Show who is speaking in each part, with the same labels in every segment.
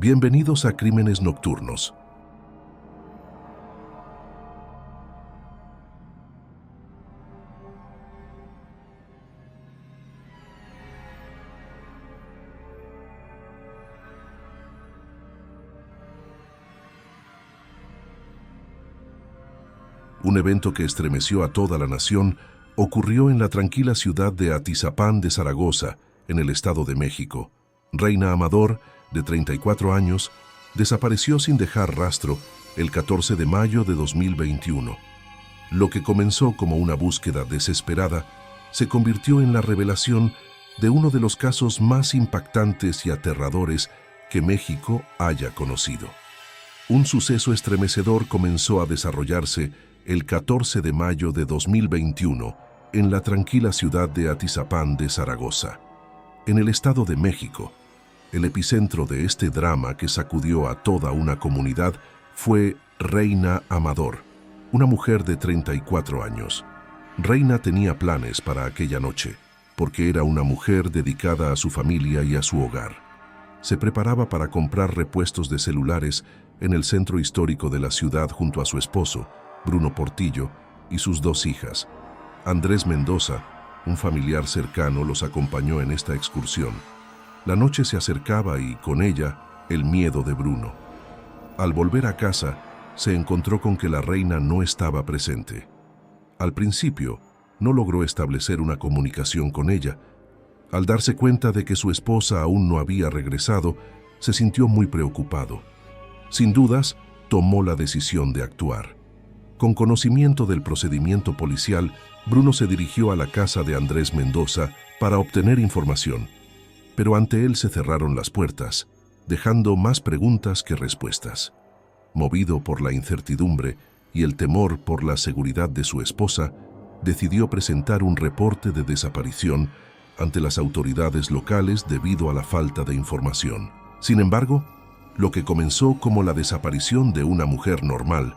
Speaker 1: Bienvenidos a Crímenes Nocturnos. Un evento que estremeció a toda la nación ocurrió en la tranquila ciudad de Atizapán de Zaragoza, en el Estado de México. Reina Amador, de 34 años, desapareció sin dejar rastro el 14 de mayo de 2021. Lo que comenzó como una búsqueda desesperada se convirtió en la revelación de uno de los casos más impactantes y aterradores que México haya conocido. Un suceso estremecedor comenzó a desarrollarse el 14 de mayo de 2021 en la tranquila ciudad de Atizapán de Zaragoza, en el Estado de México. El epicentro de este drama que sacudió a toda una comunidad fue Reina Amador, una mujer de 34 años. Reina tenía planes para aquella noche, porque era una mujer dedicada a su familia y a su hogar. Se preparaba para comprar repuestos de celulares en el centro histórico de la ciudad junto a su esposo, Bruno Portillo, y sus dos hijas. Andrés Mendoza, un familiar cercano, los acompañó en esta excursión. La noche se acercaba y, con ella, el miedo de Bruno. Al volver a casa, se encontró con que la reina no estaba presente. Al principio, no logró establecer una comunicación con ella. Al darse cuenta de que su esposa aún no había regresado, se sintió muy preocupado. Sin dudas, tomó la decisión de actuar. Con conocimiento del procedimiento policial, Bruno se dirigió a la casa de Andrés Mendoza para obtener información, pero ante él se cerraron las puertas, dejando más preguntas que respuestas. Movido por la incertidumbre y el temor por la seguridad de su esposa, decidió presentar un reporte de desaparición ante las autoridades locales debido a la falta de información. Sin embargo, lo que comenzó como la desaparición de una mujer normal,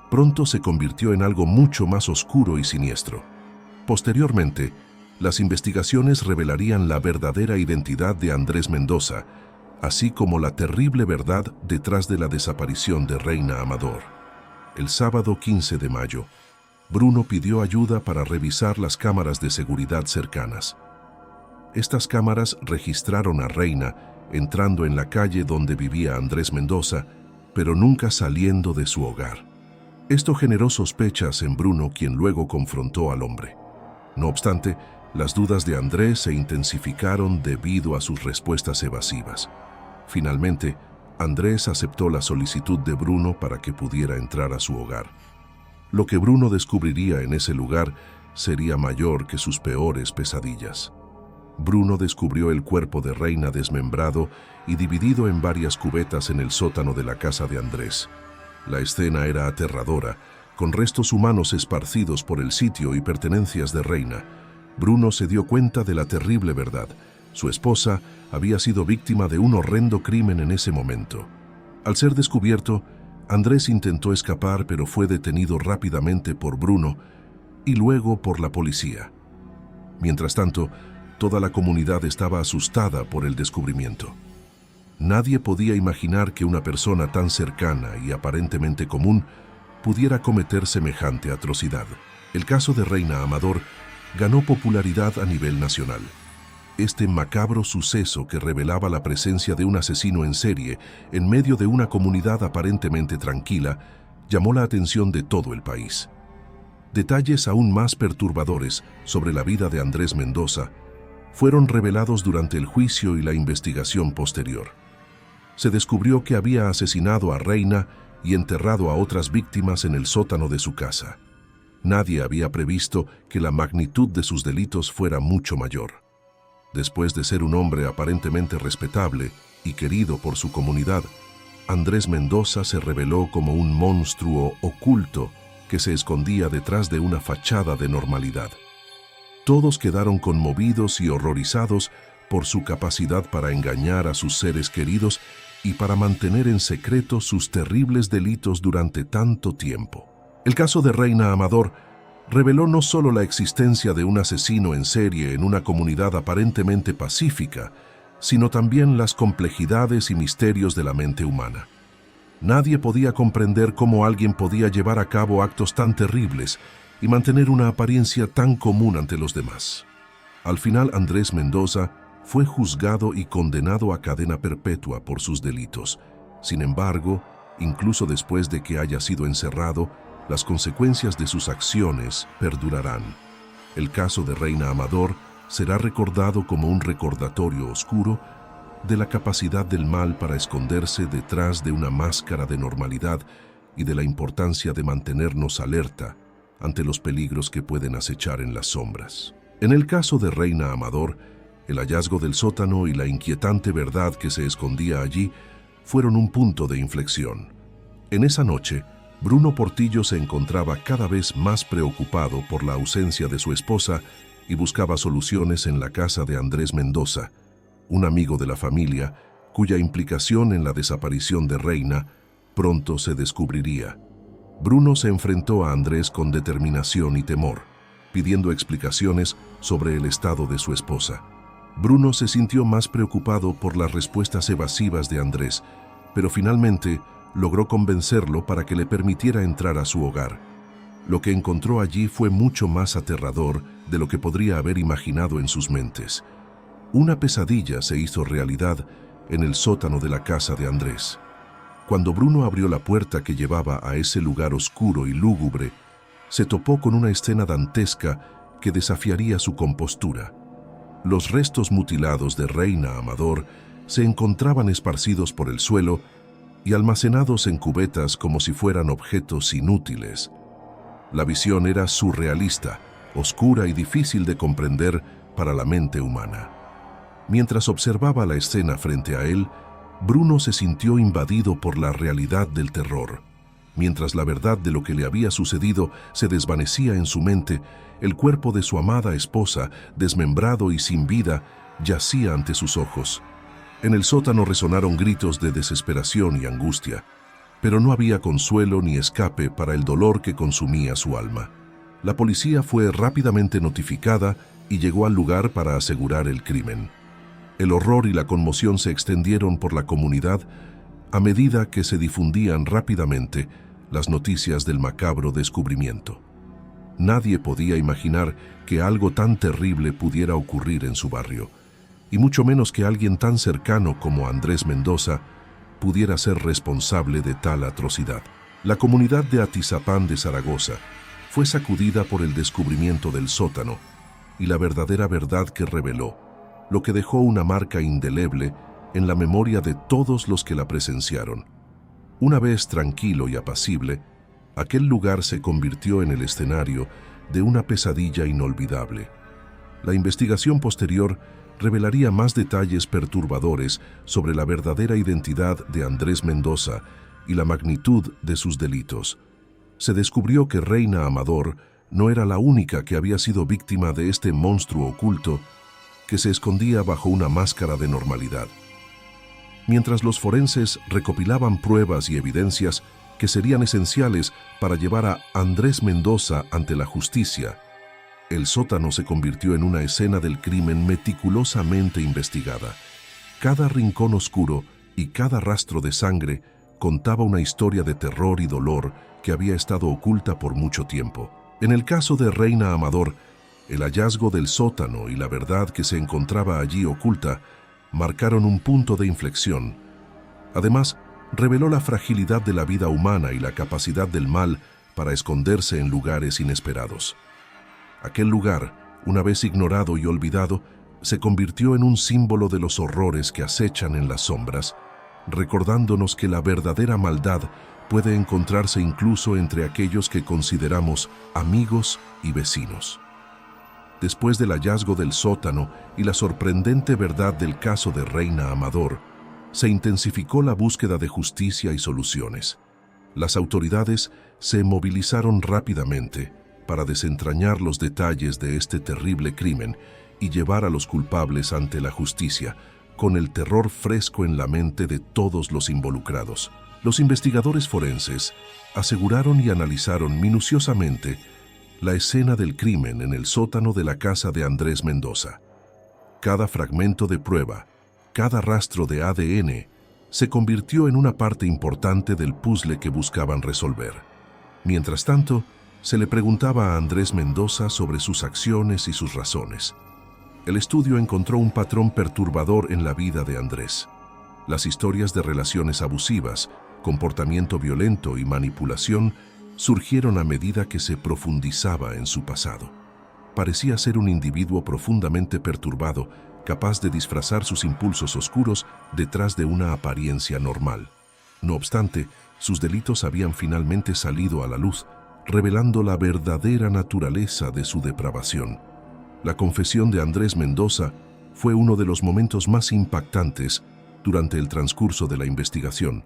Speaker 1: pronto se convirtió en algo mucho más oscuro y siniestro. Posteriormente, las investigaciones revelarían la verdadera identidad de Andrés Mendoza, así como la terrible verdad detrás de la desaparición de Reina Amador. El sábado 15 de mayo, Bruno pidió ayuda para revisar las cámaras de seguridad cercanas. Estas cámaras registraron a Reina entrando en la calle donde vivía Andrés Mendoza, pero nunca saliendo de su hogar. Esto generó sospechas en Bruno, quien luego confrontó al hombre. No obstante, las dudas de Andrés se intensificaron debido a sus respuestas evasivas. Finalmente, Andrés aceptó la solicitud de Bruno para que pudiera entrar a su hogar. Lo que Bruno descubriría en ese lugar sería mayor que sus peores pesadillas. Bruno descubrió el cuerpo de Reina desmembrado y dividido en varias cubetas en el sótano de la casa de Andrés. La escena era aterradora, con restos humanos esparcidos por el sitio y pertenencias de Reina. Bruno se dio cuenta de la terrible verdad. Su esposa había sido víctima de un horrendo crimen en ese momento. Al ser descubierto, Andrés intentó escapar, pero fue detenido rápidamente por Bruno y luego por la policía. Mientras tanto, toda la comunidad estaba asustada por el descubrimiento. Nadie podía imaginar que una persona tan cercana y aparentemente común pudiera cometer semejante atrocidad. El caso de Reina Amador ganó popularidad a nivel nacional. Este macabro suceso, que revelaba la presencia de un asesino en serie en medio de una comunidad aparentemente tranquila, llamó la atención de todo el país. Detalles aún más perturbadores sobre la vida de Andrés Mendoza fueron revelados durante el juicio y la investigación posterior. Se descubrió que había asesinado a Reina y enterrado a otras víctimas en el sótano de su casa. Nadie había previsto que la magnitud de sus delitos fuera mucho mayor. Después de ser un hombre aparentemente respetable y querido por su comunidad, Andrés Mendoza se reveló como un monstruo oculto que se escondía detrás de una fachada de normalidad. Todos quedaron conmovidos y horrorizados por su capacidad para engañar a sus seres queridos y para mantener en secreto sus terribles delitos durante tanto tiempo. El caso de Reina Amador reveló no solo la existencia de un asesino en serie en una comunidad aparentemente pacífica, sino también las complejidades y misterios de la mente humana. Nadie podía comprender cómo alguien podía llevar a cabo actos tan terribles y mantener una apariencia tan común ante los demás. Al final, Andrés Mendoza fue juzgado y condenado a cadena perpetua por sus delitos. Sin embargo, incluso después de que haya sido encerrado, las consecuencias de sus acciones perdurarán. El caso de Reina Amador será recordado como un recordatorio oscuro de la capacidad del mal para esconderse detrás de una máscara de normalidad y de la importancia de mantenernos alerta ante los peligros que pueden acechar en las sombras. En el caso de Reina Amador, el hallazgo del sótano y la inquietante verdad que se escondía allí fueron un punto de inflexión. En esa noche, Bruno Portillo se encontraba cada vez más preocupado por la ausencia de su esposa y buscaba soluciones en la casa de Andrés Mendoza, un amigo de la familia, cuya implicación en la desaparición de Reina pronto se descubriría. Bruno se enfrentó a Andrés con determinación y temor, pidiendo explicaciones sobre el estado de su esposa. Bruno se sintió más preocupado por las respuestas evasivas de Andrés, pero finalmente logró convencerlo para que le permitiera entrar a su hogar. Lo que encontró allí fue mucho más aterrador de lo que podría haber imaginado en sus mentes. Una pesadilla se hizo realidad en el sótano de la casa de Andrés. Cuando Bruno abrió la puerta que llevaba a ese lugar oscuro y lúgubre, se topó con una escena dantesca que desafiaría su compostura. Los restos mutilados de Reina Amador se encontraban esparcidos por el suelo y almacenados en cubetas como si fueran objetos inútiles. La visión era surrealista, oscura y difícil de comprender para la mente humana. Mientras observaba la escena frente a él, Bruno se sintió invadido por la realidad del terror. Mientras la verdad de lo que le había sucedido se desvanecía en su mente, el cuerpo de su amada esposa, desmembrado y sin vida, yacía ante sus ojos. En el sótano resonaron gritos de desesperación y angustia, pero no había consuelo ni escape para el dolor que consumía su alma. La policía fue rápidamente notificada y llegó al lugar para asegurar el crimen. El horror y la conmoción se extendieron por la comunidad a medida que se difundían rápidamente las noticias del macabro descubrimiento. Nadie podía imaginar que algo tan terrible pudiera ocurrir en su barrio, y mucho menos que alguien tan cercano como Andrés Mendoza pudiera ser responsable de tal atrocidad. La comunidad de Atizapán de Zaragoza fue sacudida por el descubrimiento del sótano y la verdadera verdad que reveló, lo que dejó una marca indeleble en la memoria de todos los que la presenciaron. Una vez tranquilo y apacible, aquel lugar se convirtió en el escenario de una pesadilla inolvidable. La investigación posterior revelaría más detalles perturbadores sobre la verdadera identidad de Andrés Mendoza y la magnitud de sus delitos. Se descubrió que Reina Amador no era la única que había sido víctima de este monstruo oculto que se escondía bajo una máscara de normalidad. Mientras los forenses recopilaban pruebas y evidencias que serían esenciales para llevar a Andrés Mendoza ante la justicia, el sótano se convirtió en una escena del crimen meticulosamente investigada. Cada rincón oscuro y cada rastro de sangre contaba una historia de terror y dolor que había estado oculta por mucho tiempo. En el caso de Reina Amador, el hallazgo del sótano y la verdad que se encontraba allí oculta marcaron un punto de inflexión. Además, reveló la fragilidad de la vida humana y la capacidad del mal para esconderse en lugares inesperados. Aquel lugar, una vez ignorado y olvidado, se convirtió en un símbolo de los horrores que acechan en las sombras, recordándonos que la verdadera maldad puede encontrarse incluso entre aquellos que consideramos amigos y vecinos. Después del hallazgo del sótano y la sorprendente verdad del caso de Reina Amador, se intensificó la búsqueda de justicia y soluciones. Las autoridades se movilizaron rápidamente para desentrañar los detalles de este terrible crimen y llevar a los culpables ante la justicia, con el terror fresco en la mente de todos los involucrados. Los investigadores forenses aseguraron y analizaron minuciosamente la escena del crimen en el sótano de la casa de Andrés Mendoza. Cada fragmento de prueba, cada rastro de ADN se convirtió en una parte importante del puzzle que buscaban resolver. Mientras tanto, se le preguntaba a Andrés Mendoza sobre sus acciones y sus razones. El estudio encontró un patrón perturbador en la vida de Andrés. Las historias de relaciones abusivas, comportamiento violento y manipulación surgieron a medida que se profundizaba en su pasado. Parecía ser un individuo profundamente perturbado, capaz de disfrazar sus impulsos oscuros detrás de una apariencia normal. No obstante, sus delitos habían finalmente salido a la luz, revelando la verdadera naturaleza de su depravación. La confesión de Andrés Mendoza fue uno de los momentos más impactantes durante el transcurso de la investigación.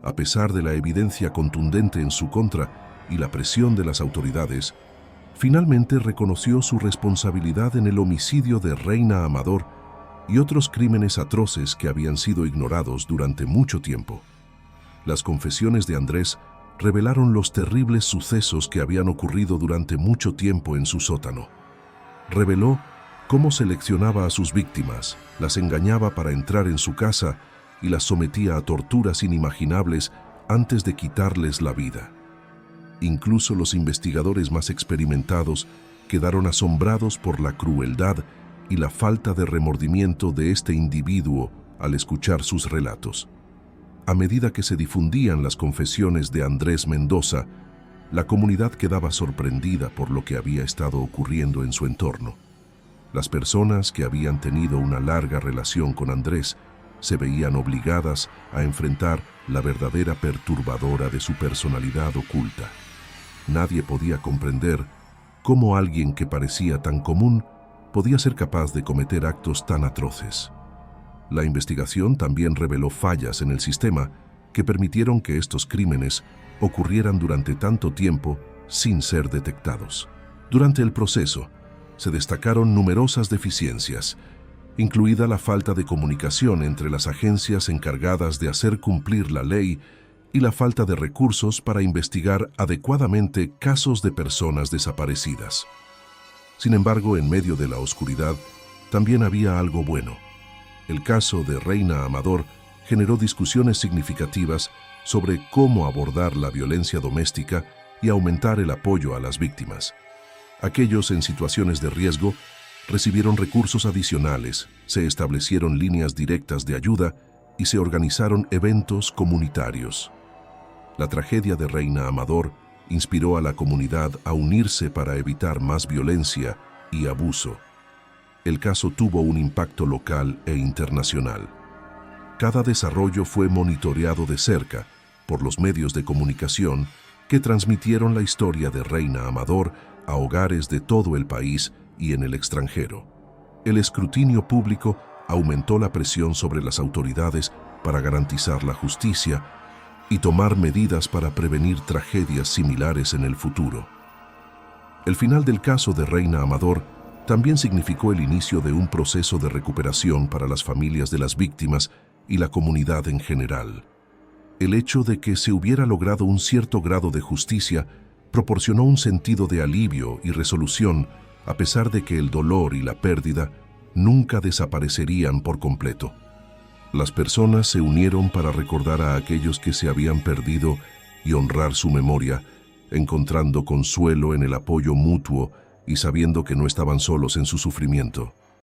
Speaker 1: A pesar de la evidencia contundente en su contra y la presión de las autoridades, finalmente reconoció su responsabilidad en el homicidio de Reina Amador y otros crímenes atroces que habían sido ignorados durante mucho tiempo. Las confesiones de Andrés revelaron los terribles sucesos que habían ocurrido durante mucho tiempo en su sótano. Reveló cómo seleccionaba a sus víctimas, las engañaba para entrar en su casa y las sometía a torturas inimaginables antes de quitarles la vida. Incluso los investigadores más experimentados quedaron asombrados por la crueldad y la falta de remordimiento de este individuo al escuchar sus relatos. A medida que se difundían las confesiones de Andrés Mendoza, la comunidad quedaba sorprendida por lo que había estado ocurriendo en su entorno. Las personas que habían tenido una larga relación con Andrés se veían obligadas a enfrentar la verdadera perturbadora de su personalidad oculta. Nadie podía comprender cómo alguien que parecía tan común podía ser capaz de cometer actos tan atroces. La investigación también reveló fallas en el sistema que permitieron que estos crímenes ocurrieran durante tanto tiempo sin ser detectados. Durante el proceso, se destacaron numerosas deficiencias, incluida la falta de comunicación entre las agencias encargadas de hacer cumplir la ley y la falta de recursos para investigar adecuadamente casos de personas desaparecidas. Sin embargo, en medio de la oscuridad, también había algo bueno. El caso de Reina Amador generó discusiones significativas sobre cómo abordar la violencia doméstica y aumentar el apoyo a las víctimas. Aquellos en situaciones de riesgo recibieron recursos adicionales, se establecieron líneas directas de ayuda y se organizaron eventos comunitarios. La tragedia de Reina Amador inspiró a la comunidad a unirse para evitar más violencia y abuso. El caso tuvo un impacto local e internacional. Cada desarrollo fue monitoreado de cerca por los medios de comunicación que transmitieron la historia de Reina Amador a hogares de todo el país y en el extranjero. El escrutinio público aumentó la presión sobre las autoridades para garantizar la justicia y tomar medidas para prevenir tragedias similares en el futuro. El final del caso de Reina Amador también significó el inicio de un proceso de recuperación para las familias de las víctimas y la comunidad en general. El hecho de que se hubiera logrado un cierto grado de justicia proporcionó un sentido de alivio y resolución, a pesar de que el dolor y la pérdida nunca desaparecerían por completo. Las personas se unieron para recordar a aquellos que se habían perdido y honrar su memoria, encontrando consuelo en el apoyo mutuo y sabiendo que no estaban solos en su sufrimiento.